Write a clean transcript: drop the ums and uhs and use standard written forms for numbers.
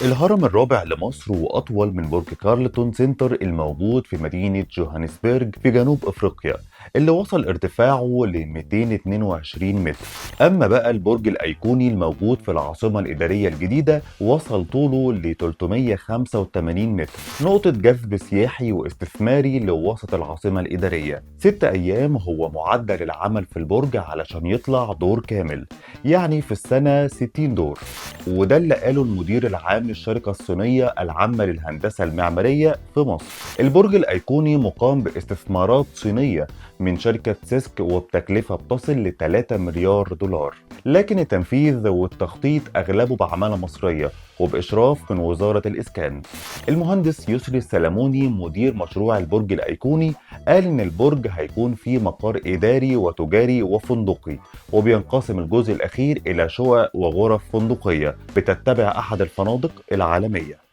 الهرم الرابع لمصر وأطول من برج كارلتون سنتر الموجود في مدينة جوهانسبرج في جنوب أفريقيا، اللي وصل ارتفاعه ل 222 متر. أما بقى البرج الأيقوني الموجود في العاصمة الإدارية الجديدة وصل طوله ل 385 متر، نقطة جذب سياحي واستثماري لوسط العاصمة الإدارية. 6 أيام هو معدل العمل في البرج علشان يطلع دور كامل، يعني في السنة 60 دور. وده اللي قاله المدير العام للشركة الصينية العامة للهندسة المعمارية في مصر. البرج الأيقوني مقام باستثمارات صينية من شركة سيسك وبتكلفة بتصل ل 3 مليار دولار، لكن التنفيذ والتخطيط أغلبه بعمالة مصرية وبإشراف من وزارة الإسكان. المهندس يسري السلموني مدير مشروع البرج الأيقوني قال إن البرج هيكون فيه مقر إداري وتجاري وفندقي، وبينقسم الجزء الأخير إلى شقق وغرف فندقية بتتبع أحد الفنادق العالمية.